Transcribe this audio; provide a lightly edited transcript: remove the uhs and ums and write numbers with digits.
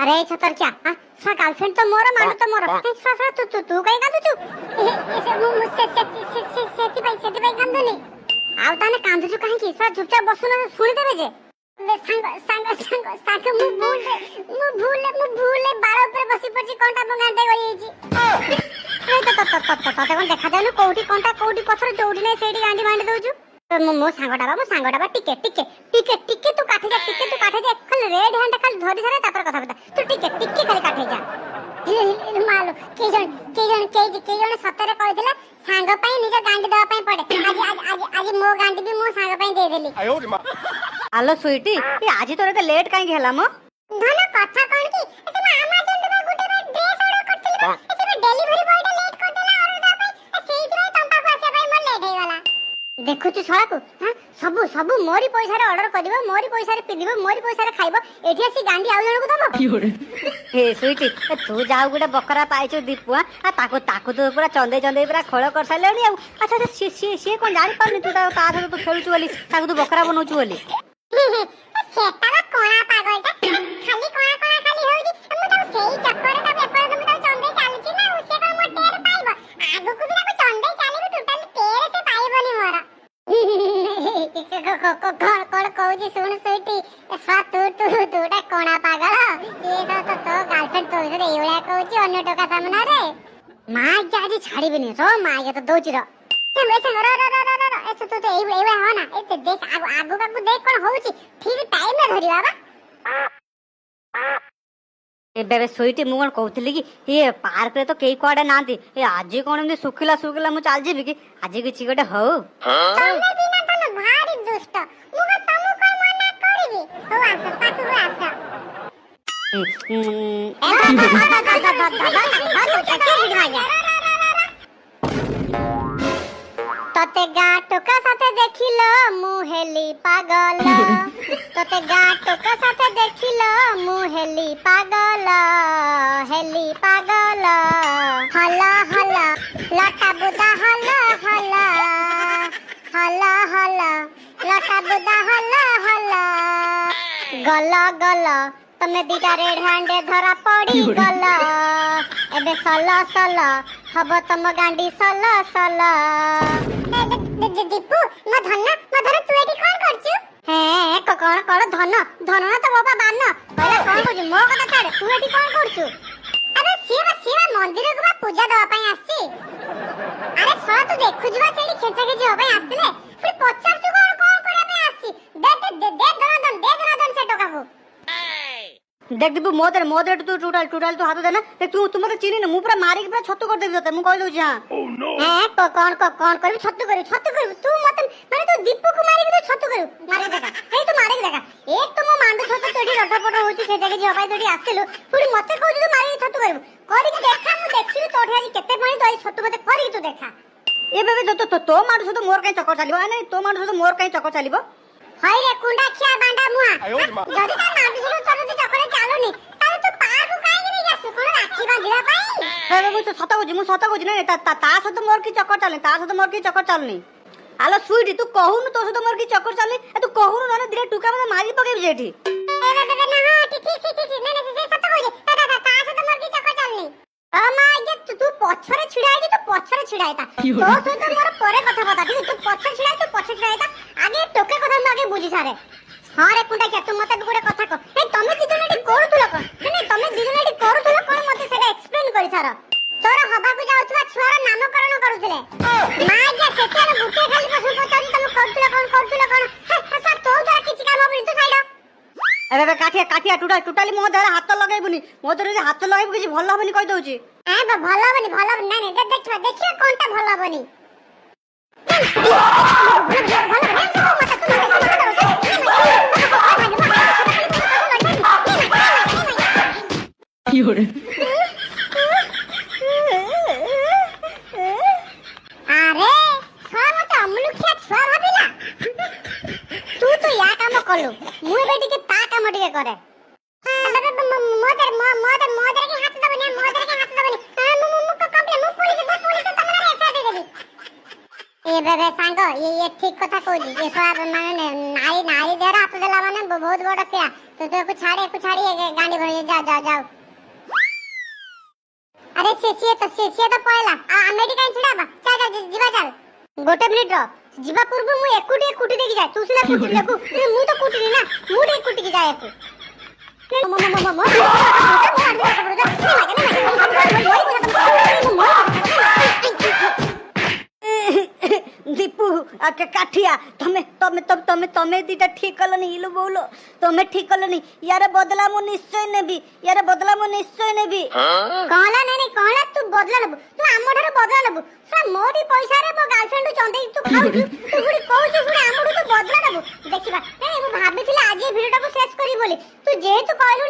अरे छतर क्या सा गर्लफ्रेंड तो मोर मांडू तो मोर सा सा तू तू तू कहीं कांदुचु एसे मुझसे सेती भाई कांदुनी आउ ताने कांदुचु काहे की सा चुपचाप बसुना सुनी देबे जे ले सांग मु भूले बाळ ऊपर बसी पड़ची कोंटा बंगाटे गई छी ए तो कोन देखा जानु कोठी कोंटा कोठी पथर जोडी नै सेडी गांडी बांडी दउचु मो सांगटा बा टिके तू काठे जा खाली रेड हैंड खाली धरी धरे तापर कथा बता तू टिके खाली काठे जा मालो के जण सतरे कहितला सांग पई निज गांडी दवा पई पड़े आज मो गांडी भी मो सांग पई दे देली आयो रे मां आलो स्वीटी ए आज तोरे त लेट काहे गेला मो धन कथा कोन की एते अमेज़न रे गुटे ड्रेस ऑर्डर करथिले एते डिलीवरी बॉय लेट कर देला और दा पई सेइतरे तंपा को आसे पई मोर लेट हे गला देखु तू छळा को हां सबु मोरी पैसा रे ऑर्डर करबो मोरी पैसा रे पिदिबो मोरी पैसा रे खाइबो एठी आसी गांडी आउ जण को दबो ए स्वीटी तू जाऊ गुटे बकरा पाइचो दीपुआ आ ताको तो पूरा चंदे पूरा खोळ कर सालेनी आ अच्छा से कोन जानि पाउनी तू ता साथ तू खेलुछु बोली ताको तू बकरा बनौछु बोली सेटा कोणा पागलटा खाली कोणा खाली होउजी मु तो सेई चक्कर ता पेपर मु तो चंदे चालुची ना उसे कोन मो टेर पाइबो आगु को भी चंदे चालिबो टोटल टेर से पाइबोनी मोरा कोण कहूजी सुन सुईटी स्वा तूटा कोणा पागल ये तो गर्लफ्रेंड तो इधर एवळा कहूजी अन्य टोका सामना रे मां के आज छाड़ीबिनी रो मां के तो दोची रो रो तो एवळा हो ना ए देख आगु काकू देख कोन होउची ठीक टाइम में धरी बाबा ए बेबे स्वीटी मु कोन कहउतली कि ये पार्क रे तो केई कोडे नांती ए आज कोन एमदी सुखिला मु चाल जेबी कि आज किछि गोटे हो तमे बिना तने भारी दुष्ट मु का तमु कोन मना करबी हो आस पाकु आस तते गाटोका साथे देखिलो मुहेली पागल तते गाटोका साथे देखिलो मुहेली पागल हेली पागल हला हला लटा बुदा हला हला हला हला लटा बुदा हला हला गला गला तमे दीटा रेड हैंडे धरा पड़ी गला एबे सला सला हब तम गांडी सला सला दीपू म धन तू एठी कोन करछु हे कोन धन ना तो बाबा बान पहिला कोन करछु मो कथा छाड़ तू एठी कोन करछु अरे शिवा मंदिर को पूजा दवा पई आसी अरे सो तू देखु जबा सेठी खेचा खेजी होबे आस्तिले फिर 50 तू कोन करे पे आसी दे धन से टोका को देख दीपू मोदर तू टूटल तू हाथ देना देख तू मते चिनी न मु पूरा मारी के पूरा छत्तू कर देबी तते मु कहि दउ जा हां कौन करबी छत्तू करू तू मत माने तू दीपू को मारी के छत्तू करू मारे देखा हे तू मारे देखा एक तो मो मांडू छत्तू तोडी रटपट होची खेजा के जबाई तोडी आस्तेलु पुरी मते कहू तू मारी के छत्तू करबू करी के देखा मु देखिबी तोडी आज केते पानी दई छत्तू मते करी के तू देखा ए बेबे तो मांडू तो मोर कहीं चक्कर चलिबो नहीं तो मांडू तो मोर कहीं चक्कर चलिबो हाय रे कुंडा खिया बांडा मुआ आयो रे मां जदी ता मांडू तो तो चक्कर चालुनी ताले तू पार को काहे के जासु कोन राखी बांधिला पाई हे मु सत कहू नहीं ता सत मोर की चक्कर चलनी ता सत मोर की चक्कर चलनी आलो स्वीटी तू कहूनु तो सत मोर की चक्कर चलनी तू कहूनु ना धीरे टुका मते मारी पकेबी जेठी ए बे ना हां ठीक नहीं से सत कहू ता सत मोर की चक्कर चलनी अमा ये तू पछरे छिड़ाई तू पछरे छिड़ाईता तो सहित मोर परे कथा बता ठीक तू पछरे छिड़ाईता आगे टोके कथा म आगे बुझी सारे हां रे कुंडा क्या तू मते गुडे कथा को ए तमे दिजन एटी करूतुला कोन नहीं तमे दिजन एटी करूतुला कोन मते सेटा एक्सप्लेन करि सारा तोर हबा को जाउतबा छुआर नामकरण करूतले मां जे सेटार गुटे खाली पसु पचारी तमे करूतुला कोन सर तो द्वारा किछि काम होबी तू साइड अरे काठिया टोटाली मो देहरे हाथ लगेबुनी मो देहरे हाथ लगेबु किछि भल होबनी कहि दउची ए भल होबनी नहीं देखियो कोनटा भल होबनी अरे मत अमलुखिया छुआ भाबिला तू तो या काम कलु मु बेटी के ता काम टिके करे मोदर के हाथ दबनी मु को कंप्लेन मु पुलिस तमरा एफआईआर दे देबी ए बे सांग ये ठीक कथा कहली ये सब माने नारी नारी देहर हाथ देला माने बहुत बड़ क्या तो को छाड़ी गांडी भर जा जा जाओ अरे से तो पळला अमेरिका छिडाबा जा जा जीवा जा गोटे मिनिट रो जीवा पूर्व मु एकुटी कुटी देखि जाय तू सिना कुटी देखु मु तो कुटी ना मु दे कुटी की जाय एकु दीपू आके काठिया तमे तमे तमे तमे तमे दीटा ठीक कलनी इलो बोलो तमे ठीक कलनी यार बदला मु निश्चय नेबी यार बदला मु निश्चय नेबी कहला नहीं कहला तू बदला लेबु तू हमठार बदला लेबु सा मोदी पैसा रे मो गर्लफ्रेंड चंदे तू खाउ तू गुडी कहू गुडी हमडू तू बदला लेबु देखिबा नहीं मु भाबिथिला आज ये वीडियो को शेष करी बोली तू जेहेतु कहलु